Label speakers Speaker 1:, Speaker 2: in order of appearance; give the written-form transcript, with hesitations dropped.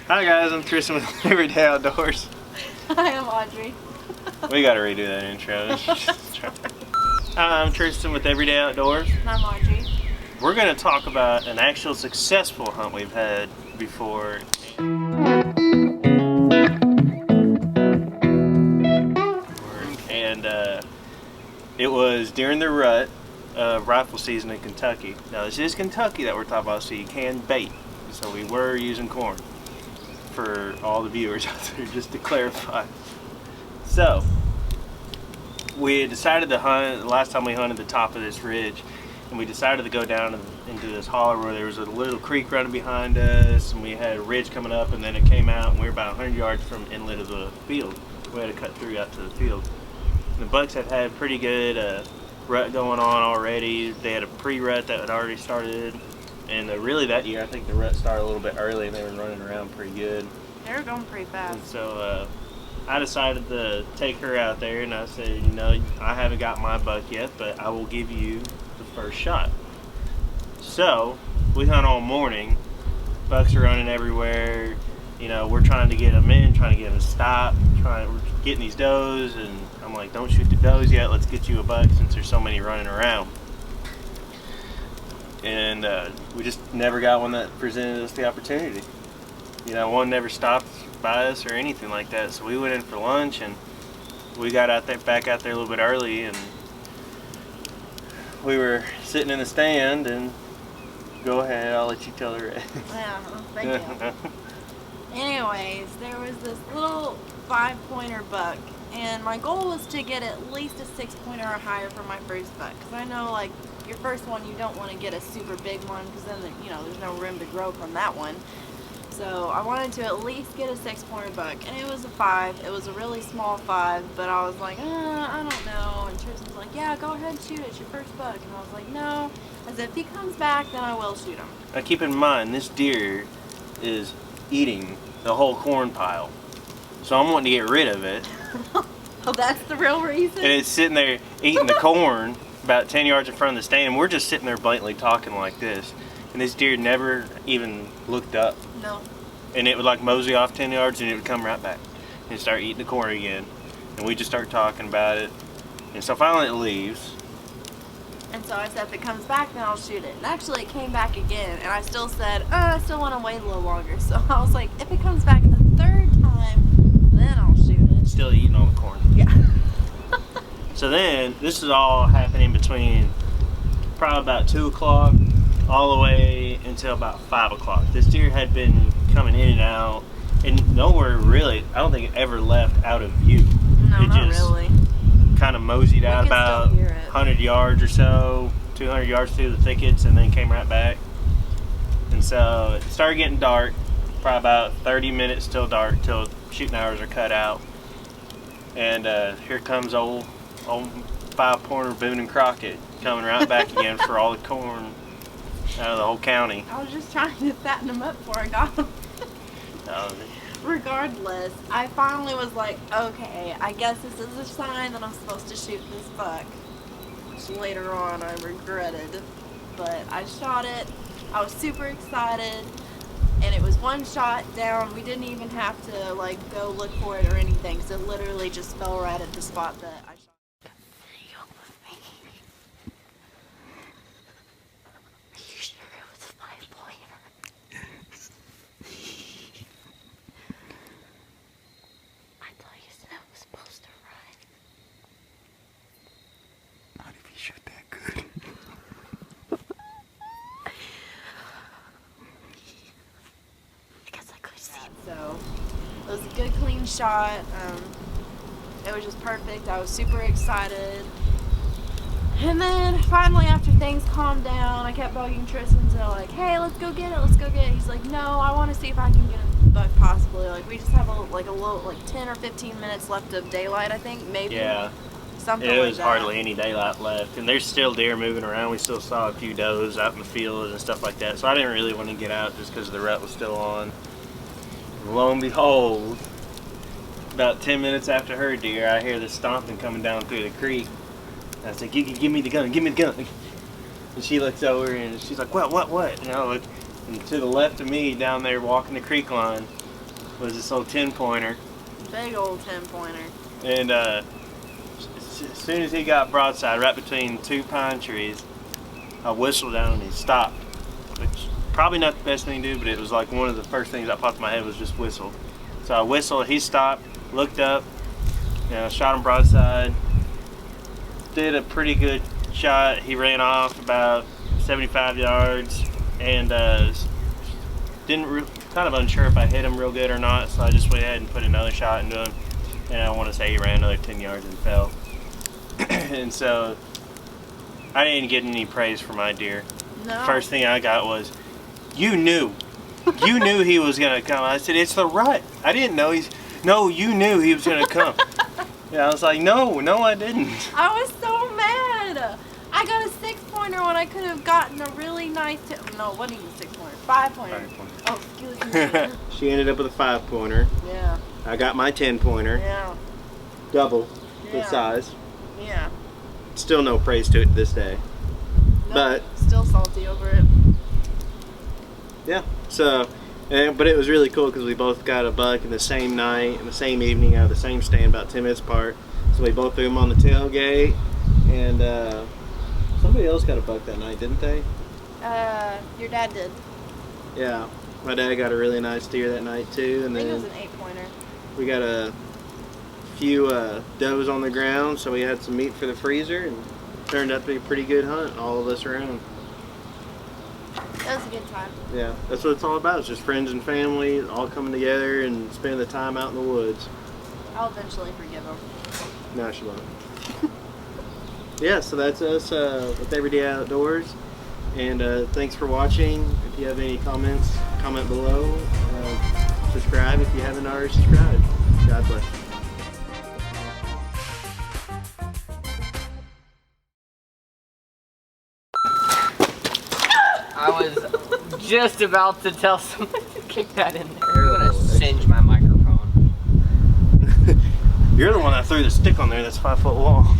Speaker 1: Hi guys, I'm Trystan with Everyday Outdoors.
Speaker 2: Hi, I'm Audrey.
Speaker 1: We gotta redo that intro. Hi, I'm Trystan with Everyday Outdoors.
Speaker 2: And I'm Audrey.
Speaker 1: We're gonna talk about an actual successful hunt we've had before. And it was during the rut rifle season in Kentucky. Now this is Kentucky that we're talking about, so you can bait. So we were using corn for all the viewers out there, just to clarify. So we decided to hunt, the last time we hunted the top of this ridge, and we decided to go down into this hollow where there was a little creek running behind us, and we had a ridge coming up, and then it came out, and we were about 100 yards from inlet of the field. We had to cut through out to the field. And the bucks had pretty good rut going on already. They had a pre-rut that had already started, and really that year I think the rut started a little bit early, and they were running around pretty good.
Speaker 2: They were going pretty fast.
Speaker 1: And so I decided to take her out there, and I said, you know, I haven't got my buck yet, but I will give you the first shot. So we hunt all morning. Bucks are running everywhere. You know, we're trying to get them in, trying to get them to stop, we're getting these does, and I'm like, don't shoot the does yet, let's get you a buck since there's so many running around. And we just never got one that presented us the opportunity. You know, one never stopped by us or anything like that. So we went in for lunch, and we got out there, back out there a little bit early, and we were sitting in the stand. And go ahead, I'll let you tell the rest.
Speaker 2: Yeah, thank you. Anyways, there was this little 5-pointer buck, and my goal was to get at least a 6-pointer or higher for my first buck, because I know, like, your first one you don't want to get a super big one, because then, you know, there's no room to grow from that one. So I wanted to at least get a 6-pointer buck, and it was a 5. It was a really small 5, but I was like, I don't know. And Tristan's like, yeah, go ahead and shoot it. It's your first buck. And I was like, no. I said, if he comes back, then I will shoot him.
Speaker 1: Now keep in mind, this deer is eating the whole corn pile, so I'm wanting to get rid of it.
Speaker 2: Oh, that's the real reason?
Speaker 1: And it's sitting there eating the corn about 10 yards in front of the stand, and we're just sitting there blatantly talking like this. And this deer never even looked up.
Speaker 2: No.
Speaker 1: And it would like mosey off 10 yards, and it would come right back and start eating the corn again. And we just start talking about it. And so finally it leaves.
Speaker 2: And so I said, if it comes back, then I'll shoot it. And actually it came back again, and I still said, I still want to wait a little longer. So I was like, if it comes back the third time, then I'll shoot it.
Speaker 1: Still eating all the corn.
Speaker 2: Yeah.
Speaker 1: So then, this is all happening between probably about 2 o'clock all the way until about 5 o'clock. This deer had been coming in and out, and nowhere really, I don't think it ever left out of view.
Speaker 2: No,
Speaker 1: it
Speaker 2: not
Speaker 1: just
Speaker 2: really.
Speaker 1: Kind of moseyed out about 100 yards or so, 200 yards through the thickets, and then came right back. And so it started getting dark, probably about 30 minutes till dark, till shooting hours are cut out. And here comes old 5-pointer Boone and Crockett coming right back again for all the corn out of the whole county.
Speaker 2: I was just trying to fatten him up before I got him. Regardless, I finally was like, okay, I guess this is a sign that I'm supposed to shoot this buck. Which later on I regretted. But I shot it. I was super excited. And it was one shot down. We didn't even have to like go look for it or anything. So it literally just fell right at the spot that I shot. So it was a good clean shot. It was just perfect. I was super excited. And then finally after things calmed down, I kept bugging Trystan to like, hey, let's go get it, let's go get it. He's like, no, I want to see if I can get a buck possibly. Like we just have a little 10 or 15 minutes left of daylight, I think, maybe.
Speaker 1: Yeah.
Speaker 2: Something like that.
Speaker 1: It was hardly any daylight left, and there's still deer moving around. We still saw a few does out in the field and stuff like that. So I didn't really want to get out just because the rut was still on. Lo and behold, about 10 minutes after her deer, I hear this stomping coming down through the creek. I said, give me the gun, give me the gun. And she looks over and she's like, what? And I look, and to the left of me down there walking the creek line was this little 10-pointer.
Speaker 2: Big old 10-pointer.
Speaker 1: And as soon as he got broadside, right between two pine trees, I whistled down and he stopped. Which probably not the best thing to do, but it was like one of the first things that popped in my head was just whistle. So I whistled, he stopped, looked up, shot him broadside. Did a pretty good shot. He ran off about 75 yards and kind of unsure if I hit him real good or not, so I just went ahead and put another shot into him. And I want to say he ran another 10 yards and fell. And so I didn't get any praise for my deer.
Speaker 2: No.
Speaker 1: First thing I got was, you knew he was gonna come. I said, it's the rut. I didn't know no, you knew he was gonna come. Yeah, I was like, no, I didn't.
Speaker 2: I was so mad. I got a 6-pointer when I could have gotten a really nice, no, what do you mean 6-pointer? 5-pointer.
Speaker 1: 5-pointer.
Speaker 2: Oh, excuse me.
Speaker 1: She ended up with a 5-pointer.
Speaker 2: Yeah.
Speaker 1: I got my 10-pointer.
Speaker 2: Yeah.
Speaker 1: Double the
Speaker 2: Yeah.
Speaker 1: size.
Speaker 2: Yeah.
Speaker 1: Still no praise to it to this day.
Speaker 2: No,
Speaker 1: But
Speaker 2: still salty over it.
Speaker 1: yeah, so, but it was really cool because we both got a buck in the same night and the same evening out of the same stand, about 10 minutes apart. So we both threw them on the tailgate, and somebody else got a buck that night, didn't they?
Speaker 2: Your dad did.
Speaker 1: Yeah, my dad got a really nice deer that night too, and
Speaker 2: I think it was
Speaker 1: then
Speaker 2: an 8-pointer.
Speaker 1: we got a few does on the ground, so we had some meat for the freezer, and turned out to be a pretty good hunt, all of us around.
Speaker 2: That was a good time.
Speaker 1: Yeah, that's what it's all about. It's just friends and family all coming together and spending the time out in the woods.
Speaker 2: I'll eventually forgive him.
Speaker 1: No, she won't. Yeah, so that's us with Everyday Outdoors. And thanks for watching. If you have any comments, comment below. Subscribe if you haven't already subscribed. God bless.
Speaker 3: I was just about to tell someone to kick that in there. You're gonna singe my microphone.
Speaker 1: You're the one that threw the stick on there that's 5 foot long.